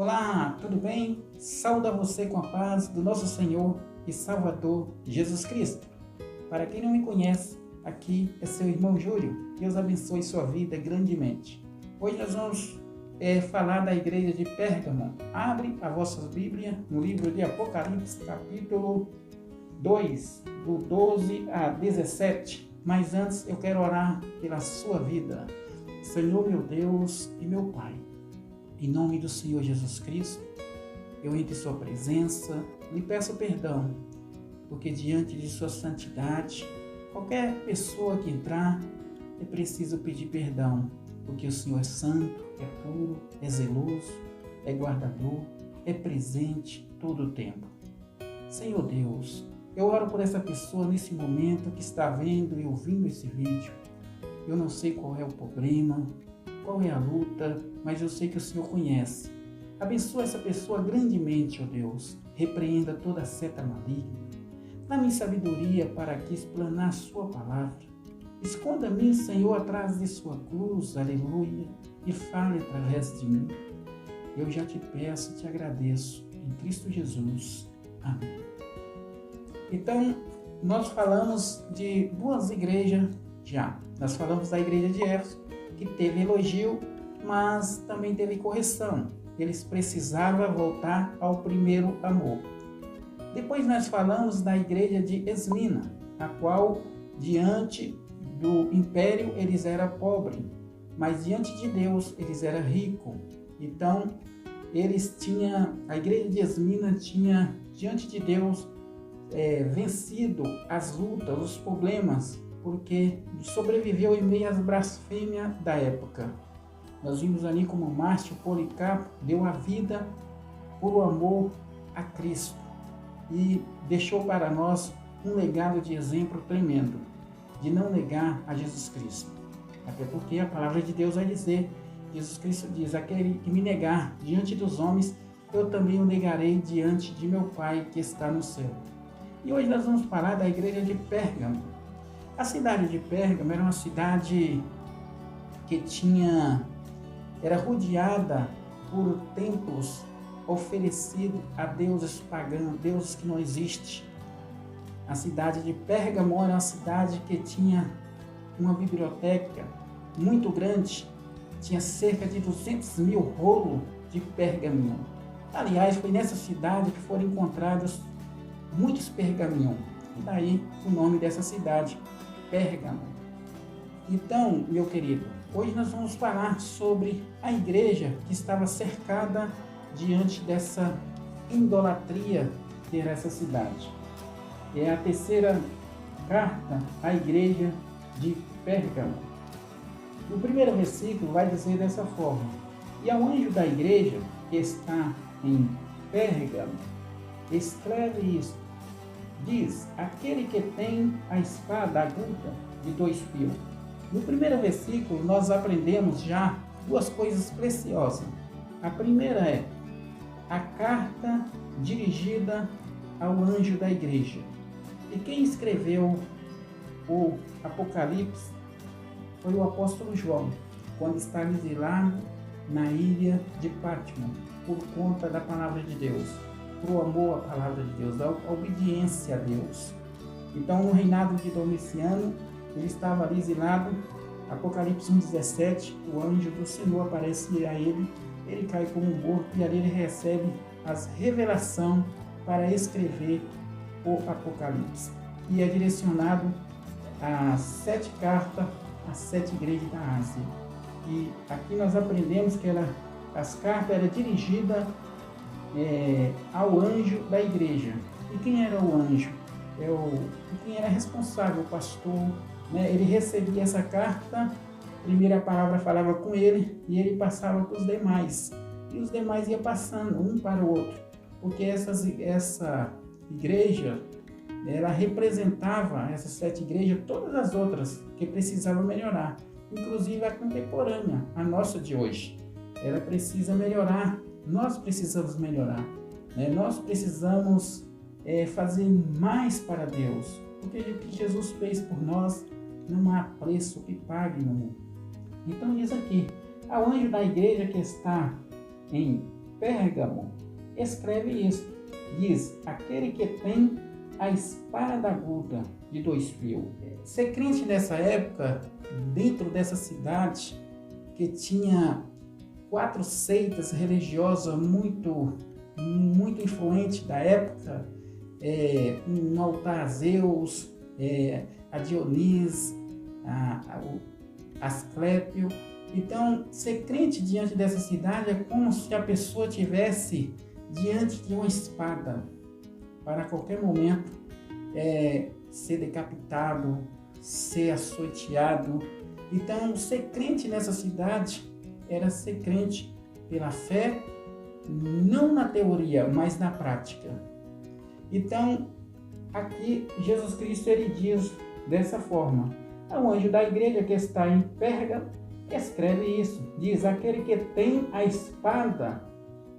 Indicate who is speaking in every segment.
Speaker 1: Olá, tudo bem? Saúdo a você com a paz do nosso Senhor e Salvador Jesus Cristo. Para quem não me conhece, aqui é seu irmão Júlio. Deus abençoe sua vida grandemente. Hoje nós vamos falar da igreja de Pérgamo. Abre a vossa Bíblia no livro de Apocalipse, capítulo 2, do 12 a 17. Mas antes eu quero orar pela sua vida. Senhor meu Deus e meu Pai, em nome do Senhor Jesus Cristo, eu entro em sua presença, lhe peço perdão, porque diante de sua santidade, qualquer pessoa que entrar, é preciso pedir perdão, porque o Senhor é santo, é puro, é zeloso, é guardador, é presente todo o tempo. Senhor Deus, eu oro por essa pessoa nesse momento que está vendo e ouvindo esse vídeo. Eu não sei qual é o problema, qual é a luta, mas eu sei que o Senhor conhece. Abençoa essa pessoa grandemente, ó Deus. Repreenda toda seta maligna. Dá-me sabedoria para aqui explanar a sua palavra. Esconda-me, Senhor, atrás de sua cruz, aleluia, e fale através de mim. Eu já te peço, te agradeço, em Cristo Jesus. Amém. Então, nós falamos de duas igrejas já. Nós falamos da igreja de Éfeso, que teve elogio, mas também teve correção. Eles precisavam voltar ao primeiro amor. Depois nós falamos da igreja de Esmina, a qual diante do império eles eram pobres, mas diante de Deus eles eram ricos. Então a igreja de Esmina tinha diante de Deus vencido as lutas, os problemas, porque sobreviveu em meio às blasfêmias da época. Nós vimos ali como Márcio Policarpo deu a vida por amor a Cristo e deixou para nós um legado de exemplo tremendo, de não negar a Jesus Cristo. Até porque a palavra de Deus vai dizer, Jesus Cristo diz, aquele que me negar diante dos homens, eu também o negarei diante de meu Pai que está no céu. E hoje nós vamos falar da igreja de Pérgamo. A cidade de Pérgamo era uma cidade que era rodeada por templos oferecidos a deuses pagãos, deuses que não existem. A cidade de Pérgamo era uma cidade que tinha uma biblioteca muito grande, tinha cerca de 200 mil rolos de pergaminho. Aliás, foi nessa cidade que foram encontrados muitos pergaminhos, e daí o nome dessa cidade, Pérgamo. Então, meu querido, hoje nós vamos falar sobre a igreja que estava cercada diante dessa idolatria que era essa cidade. É a terceira carta à igreja de Pérgamo. No primeiro versículo vai dizer dessa forma: e ao anjo da igreja que está em Pérgamo, escreve isto. Diz, aquele que tem a espada aguda de 2 fios. No primeiro versículo, nós aprendemos já duas coisas preciosas. A primeira é a carta dirigida ao anjo da igreja. E quem escreveu o Apocalipse foi o apóstolo João, quando está exilado na ilha de Patmos, por conta da palavra de Deus, por amor à palavra de Deus, da obediência a Deus. Então, no reinado de Domiciano, ele estava ali exilado. Apocalipse 1,17, o anjo do Senhor aparece a ele cai como morto e ali ele recebe as revelações para escrever o Apocalipse. E é direcionado às 7 cartas, às 7 igrejas da Ásia. E aqui nós aprendemos que as cartas eram dirigidas ao anjo da igreja. E quem era o anjo? Quem era responsável, o pastor, né? Ele recebia essa carta, a primeira palavra falava com ele e ele passava para os demais. E os demais iam passando um para o outro, porque essa igreja, ela representava, essas 7 igrejas, todas as outras que precisavam melhorar, inclusive a contemporânea, a nossa de hoje. Ela precisa melhorar. Nós precisamos melhorar, né? Nós precisamos fazer mais para Deus, porque o que Jesus fez por nós não há preço que pague no mundo. Então diz aqui, ao anjo da igreja que está em Pérgamo, escreve isso. Diz, aquele que tem a espada aguda de 2 fios. Ser crente nessa época, dentro dessa cidade, que tinha 4 seitas religiosas muito influentes da época, um altar a Zeus, a Dionísio, a Asclépio. Então, ser crente diante dessa cidade é como se a pessoa tivesse diante de uma espada, para a qualquer momento ser decapitado, ser açoiteado. Então, ser crente nessa cidade era ser crente pela fé, não na teoria, mas na prática. Então, aqui Jesus Cristo ele diz dessa forma: o anjo da igreja que está em Pérgamo escreve isso. Diz, aquele que tem a espada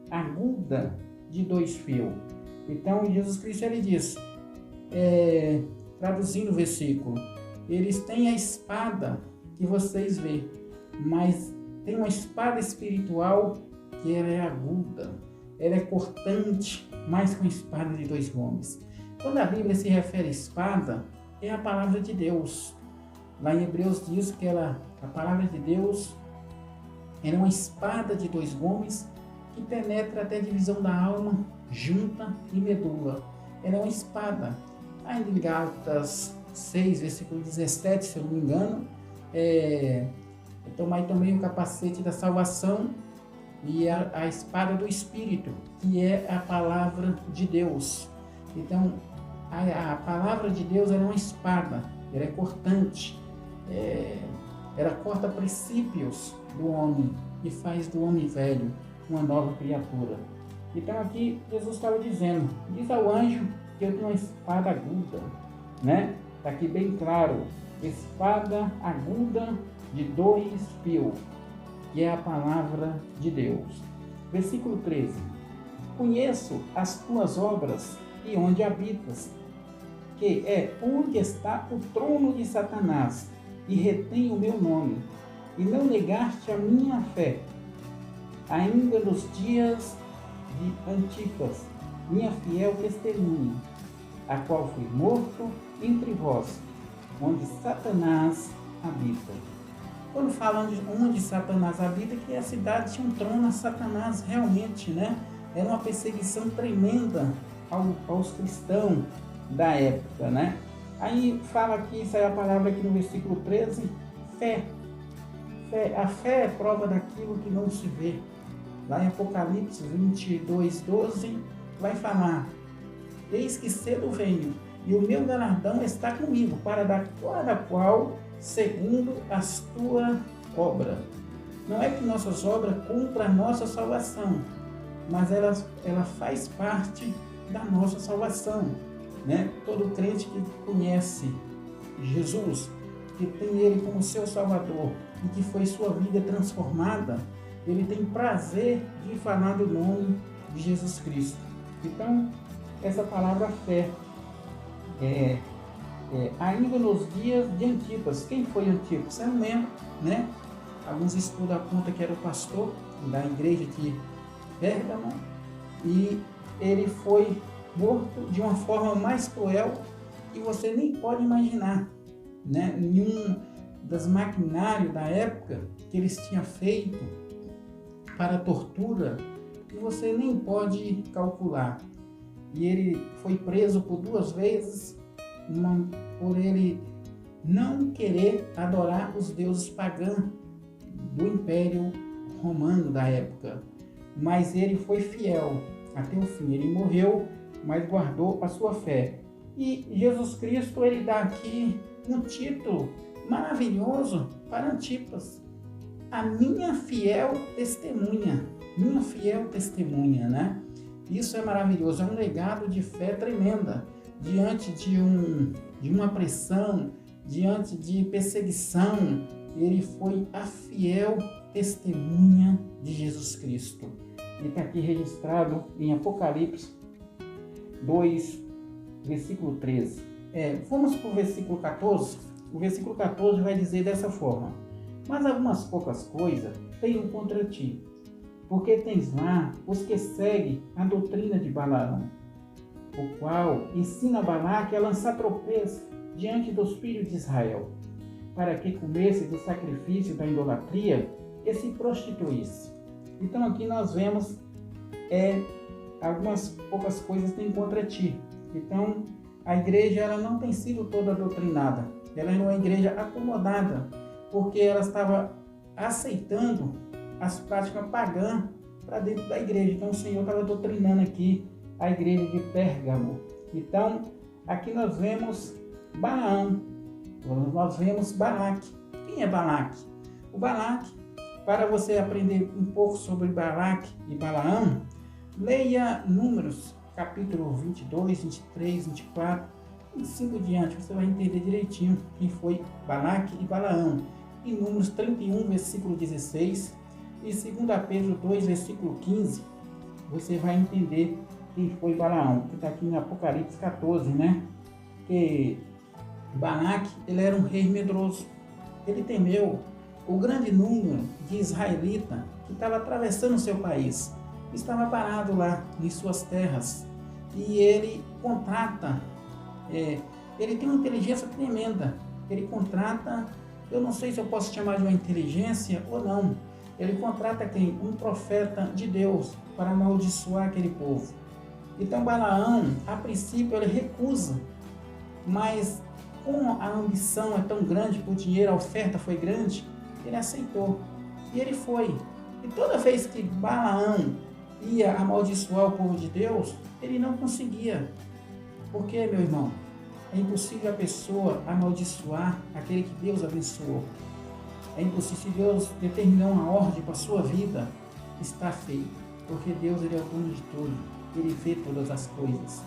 Speaker 1: aguda de 2 fios. Então, Jesus Cristo ele diz, traduzindo o versículo, eles têm a espada que vocês vê, mas tem uma espada espiritual que ela é aguda, ela é cortante, mais que uma espada de 2 gumes. Quando a Bíblia se refere à espada, é a palavra de Deus. Lá em Hebreus diz que a palavra de Deus é uma espada de 2 gumes que penetra até a divisão da alma, junta e medula. Ela é uma espada. Ainda em Gálatas 6, versículo 17, se eu não me engano, tomai também o capacete da salvação e a espada do Espírito, que é a palavra de Deus. Então, a palavra de Deus é uma espada, ela é cortante, ela corta princípios do homem e faz do homem velho uma nova criatura. Então aqui Jesus estava dizendo, diz ao anjo que eu tenho uma espada aguda, né? Está aqui bem claro, espada aguda de 2 fios, que é a palavra de Deus. Versículo 13, conheço as tuas obras e onde habitas, que é onde está o trono de Satanás, e retém o meu nome, e não negaste a minha fé, ainda nos dias de Antipas, minha fiel testemunha, a qual fui morto entre vós, onde Satanás habita. Quando falam de onde Satanás habita, que a cidade tinha um trono a Satanás realmente, né? Era uma perseguição tremenda aos cristãos da época, né? Aí fala aqui, sai a palavra aqui no versículo 13, fé. A fé é prova daquilo que não se vê. Lá em Apocalipse 22, 12, vai falar, eis que cedo venho, e o meu galardão está comigo, para dar cada qual segundo as tua obra. Não é que nossas obras cumpram a nossa salvação, mas ela faz parte da nossa salvação, né? Todo crente que conhece Jesus, que tem Ele como seu Salvador e que foi sua vida transformada, ele tem prazer de falar do nome de Jesus Cristo. Então, essa palavra fé ainda nos dias de Antipas. Quem foi Antipas? É um membro, né? Alguns estudos apontam que era o pastor da igreja de Pérgamo, e ele foi morto de uma forma mais cruel que você nem pode imaginar, né? Nenhum das maquinários da época que eles tinham feito para a tortura, que você nem pode calcular. E ele foi preso por 2 vezes, por ele não querer adorar os deuses pagãos do Império Romano da época. Mas ele foi fiel até o fim. Ele morreu, mas guardou a sua fé. E Jesus Cristo, ele dá aqui um título maravilhoso para Antipas. A minha fiel testemunha. Minha fiel testemunha, né? Isso é maravilhoso, é um legado de fé tremenda. Diante de uma pressão, diante de perseguição, ele foi a fiel testemunha de Jesus Cristo. E está aqui registrado em Apocalipse 2, versículo 13. Vamos para o versículo 14. O versículo 14 vai dizer dessa forma: mas algumas poucas coisas tenho contra ti, porque tens lá os que seguem a doutrina de Balaão, o qual ensina Balaque a lançar tropeço diante dos filhos de Israel, para que comesse do sacrifício da idolatria e se prostituísse. Então aqui nós vemos algumas poucas coisas tem contra ti. Então a igreja ela não tem sido toda doutrinada, ela é uma igreja acomodada, porque ela estava aceitando as práticas pagãs para dentro da igreja. Então o Senhor estava doutrinando aqui a igreja de Pérgamo. Então aqui nós vemos Balaão, nós vemos Balaque. Quem é Balaque? O Balaque, para você aprender um pouco sobre Balaque e Balaão, leia Números, capítulo 22, 23, 24, 25 diante, você vai entender direitinho quem foi Balaque e Balaão. Em Números 31, versículo 16, e 2 Pedro 2, versículo 15, você vai entender quem foi Balaão, que está aqui em Apocalipse 14, né? Que Balaque, ele era um rei medroso. Ele temeu o grande número de israelitas que estava atravessando o seu país. Estava parado lá em suas terras. E ele contrata, ele tem uma inteligência tremenda. Ele contrata, eu não sei se eu posso chamar de uma inteligência ou não. Ele contrata quem? Um profeta de Deus para amaldiçoar aquele povo. Então Balaão, a princípio, ele recusa, mas como a ambição é tão grande, por dinheiro, a oferta foi grande, ele aceitou. E ele foi. E toda vez que Balaão ia amaldiçoar o povo de Deus, ele não conseguia. Por quê, meu irmão? É impossível a pessoa amaldiçoar aquele que Deus abençoou. É impossível. Se Deus determinou uma ordem para a sua vida, está feito. Porque Deus, ele é o dono de tudo. Ele vê todas as coisas.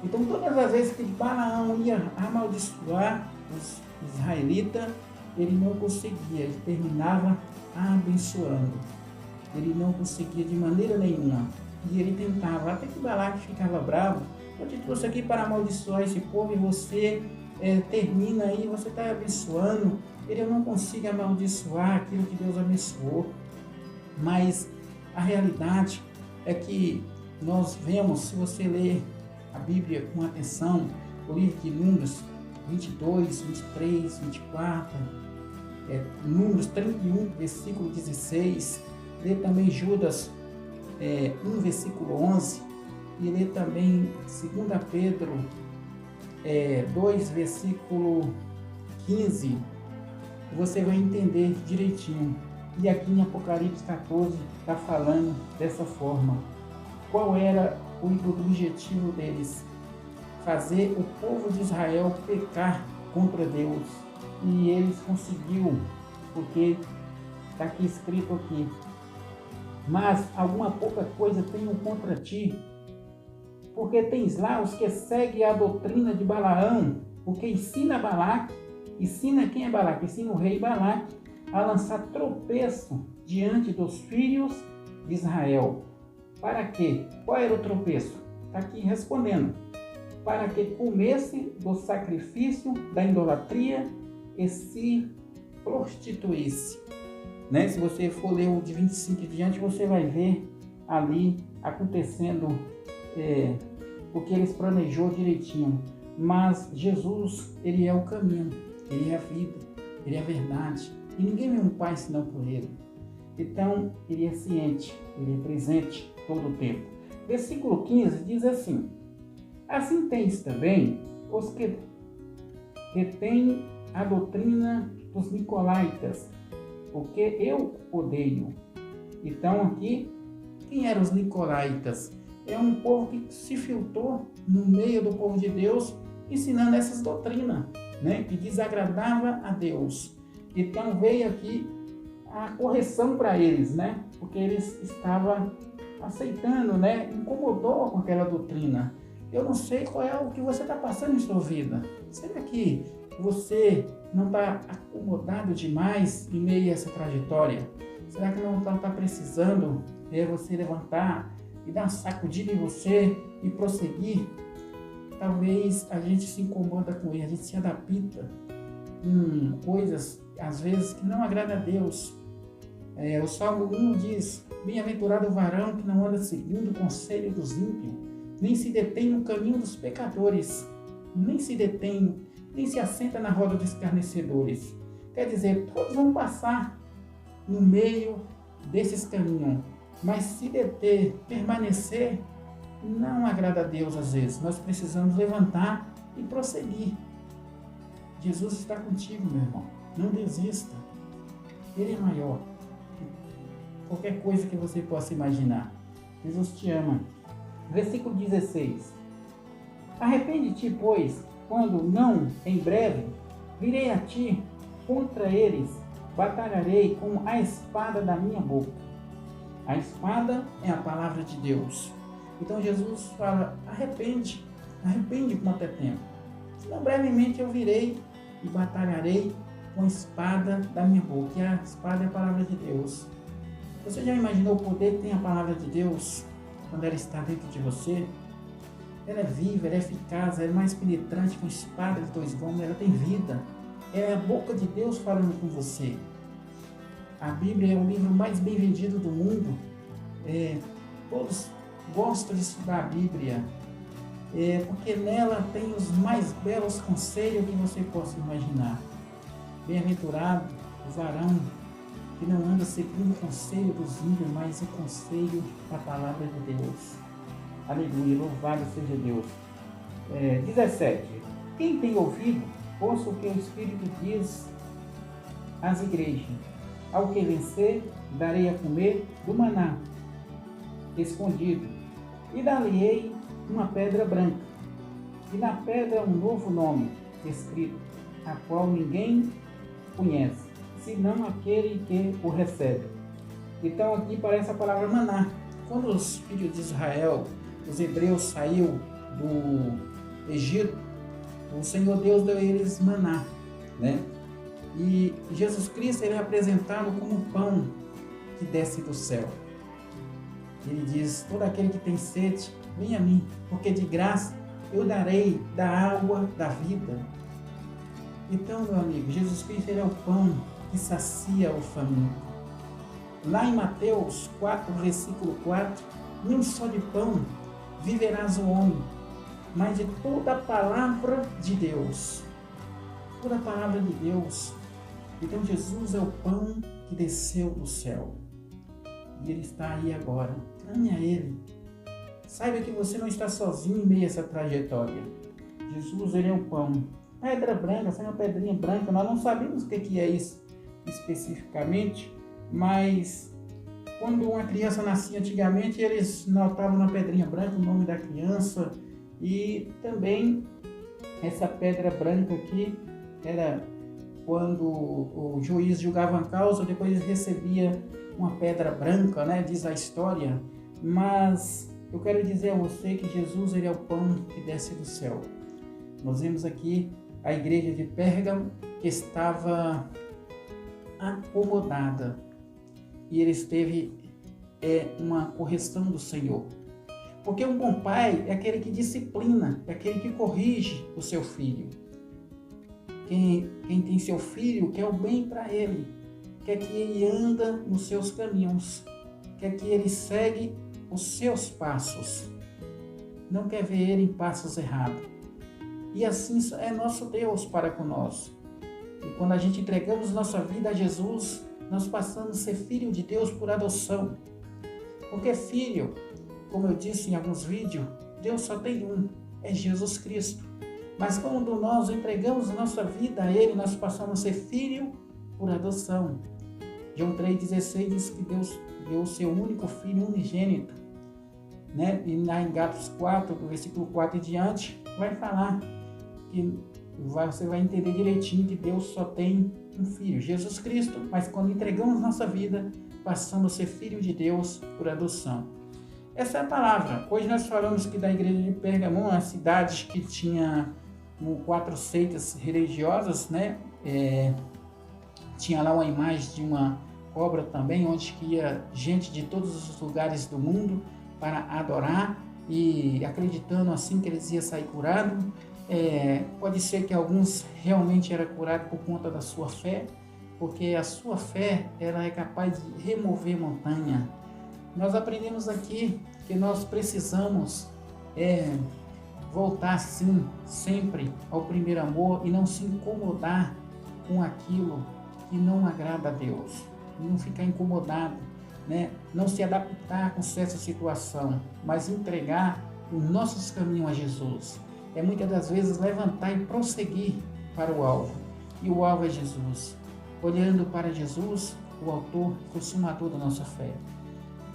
Speaker 1: Então, todas as vezes que Balaão ia amaldiçoar os israelitas, ele não conseguia, ele terminava abençoando. Ele não conseguia de maneira nenhuma. E ele tentava, até que Balaque ficava bravo. Eu te trouxe aqui para amaldiçoar esse povo e você termina aí, você está abençoando. Ele não consigo amaldiçoar aquilo que Deus abençoou. Mas a realidade é que nós vemos, se você ler a Bíblia com atenção, o livro de Números 22, 23, 24, Números 31, versículo 16, lê também Judas 1, versículo 11, e lê também 2 Pedro 2, versículo 15, você vai entender direitinho. E aqui em Apocalipse 14 está falando dessa forma. Qual era o objetivo deles? Fazer o povo de Israel pecar contra Deus. E eles conseguiram, porque está aqui escrito aqui. Mas alguma pouca coisa tenho contra ti, porque tens lá os que seguem a doutrina de Balaão, porque ensina Balaque, ensina quem é Balaque? Ensina o rei Balaque a lançar tropeço diante dos filhos de Israel. Para quê? Qual era o tropeço? Está aqui respondendo. Para que comesse do sacrifício da idolatria e se prostituísse. Né? Se você for ler o de 25 em diante, você vai ver ali acontecendo o que eles planejou direitinho. Mas Jesus, ele é o caminho, ele é a vida, ele é a verdade. E ninguém vê um Pai senão por ele. Então, ele é ciente, ele é presente todo o tempo. Versículo 15 diz assim: assim tens também os que têm a doutrina dos Nicolaítas, porque eu odeio. Então aqui, quem eram os Nicolaítas? É um povo que se filtrou no meio do povo de Deus, ensinando essas doutrinas, né, que desagradava a Deus. Então veio aqui a correção para eles, né, porque eles estavam aceitando, né, incomodou com aquela doutrina. Eu não sei qual é o que você está passando em sua vida. Será que você não está acomodado demais em meio a essa trajetória? Será que não está precisando você levantar e dar uma sacudida em você e prosseguir? Talvez a gente se incomoda com ele, a gente se adapta com coisas, às vezes, que não agrada a Deus. O Salmo 1 diz: bem-aventurado o varão que não anda segundo o conselho dos ímpios, nem se detém no caminho dos pecadores, nem se assenta na roda dos escarnecedores. Quer dizer, todos vão passar no meio desses caminhos, mas se deter, permanecer, não agrada a Deus às vezes. Nós precisamos levantar e prosseguir. Jesus está contigo, meu irmão. Não desista. Ele é maior que qualquer coisa que você possa imaginar. Jesus te ama. Versículo 16. Arrepende-te, pois, quando não, em breve, virei a ti, contra eles batalharei com a espada da minha boca. A espada é a palavra de Deus. Então Jesus fala: arrepende quanto é tempo. Senão brevemente eu virei e batalharei com a espada da minha boca. E a espada é a palavra de Deus. Você já imaginou o poder que tem a palavra de Deus quando ela está dentro de você? Ela é viva, ela é eficaz, ela é mais penetrante que uma espada de 2 gumes, ela tem vida. É a boca de Deus falando com você. A Bíblia é o livro mais bem vendido do mundo. Todos gostam de estudar a Bíblia, porque nela tem os mais belos conselhos que você possa imaginar. Bem-aventurado o varão que não anda segundo o conselho dos ímpios, mas o conselho da palavra de Deus. Aleluia, louvado seja Deus. 17. Quem tem ouvido, ouça o que o Espírito diz às igrejas. Ao que vencer, darei a comer do maná escondido, e dar-lhe-ei uma pedra branca, e na pedra um novo nome escrito, a qual ninguém conhece, senão aquele que o recebe. Então aqui aparece a palavra maná. Quando os filhos de Israel, os hebreus, saíram do Egito, o Senhor Deus deu a eles maná, né? E Jesus Cristo ele é apresentado como um pão que desce do céu. Ele diz: todo aquele que tem sede, vem a mim, porque de graça eu darei da água da vida. Então, meu amigo, Jesus Cristo ele é o pão que sacia o faminto. Lá em Mateus 4, versículo 4, nem só de pão viverás o homem, mas de toda a palavra de Deus. Toda a palavra de Deus. Então Jesus é o pão que desceu do céu. E Ele está aí agora. Clame a Ele. Saiba que você não está sozinho em meio a essa trajetória. Jesus, Ele é o pão. Pedra branca, essa é uma pedrinha branca. Nós não sabemos o que é isso especificamente, mas quando uma criança nascia antigamente, eles notavam na pedrinha branca o nome da criança. E também essa pedra branca aqui era quando o juiz julgava a causa, depois ele recebia uma pedra branca, né? Diz a história. Mas eu quero dizer a você que Jesus ele é o pão que desce do céu. Nós vemos aqui a igreja de Pérgamo que estava acomodada e eles teve uma correção do Senhor. Porque um bom pai é aquele que disciplina, é aquele que corrige o seu filho. Quem tem seu filho quer o bem para ele, quer que ele anda nos seus caminhos, quer que ele segue os seus passos, não quer ver ele em passos errados. E assim é nosso Deus para conosco. E quando a gente entregamos nossa vida a Jesus, nós passamos a ser filho de Deus por adoção. Porque filho, como eu disse em alguns vídeos, Deus só tem um, é Jesus Cristo. Mas quando nós entregamos nossa vida a Ele, nós passamos a ser filho por adoção. João 3,16 diz que Deus deu o seu único filho unigênito. Né? E lá em Gálatas 4, versículo 4 e diante, vai falar que você vai entender direitinho que Deus só tem um filho, Jesus Cristo. Mas quando entregamos nossa vida, passamos a ser filho de Deus por adoção. Essa é a palavra. Hoje nós falamos que da igreja de Pérgamo, uma cidade que tinha 4 seitas religiosas, né? Tinha lá uma imagem de uma cobra também, onde ia gente de todos os lugares do mundo para adorar e acreditando assim que eles iam sair curados. Pode ser que alguns realmente eram curados por conta da sua fé, porque a sua fé ela é capaz de remover montanha. Nós aprendemos aqui que nós precisamos voltar sim, sempre ao primeiro amor e não se incomodar com aquilo que não agrada a Deus, não ficar incomodado, né? Não se adaptar com certa situação, mas entregar os nossos caminhos a Jesus. É muitas das vezes levantar e prosseguir para o alvo, e o alvo é Jesus, olhando para Jesus, o autor e consumador da nossa fé.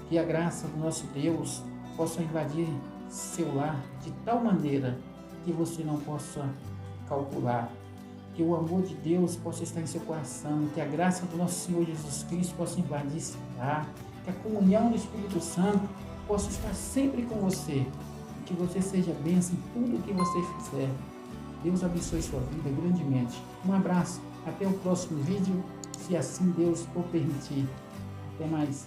Speaker 1: Que a graça do nosso Deus possa invadir seu lar de tal maneira que você não possa calcular. Que o amor de Deus possa estar em seu coração, que a graça do nosso Senhor Jesus Cristo possa invadir esse lar, que a comunhão do Espírito Santo possa estar sempre com você, que você seja bênção em tudo que você fizer. Deus abençoe sua vida grandemente. Um abraço, até o próximo vídeo, se assim Deus o permitir. Até mais.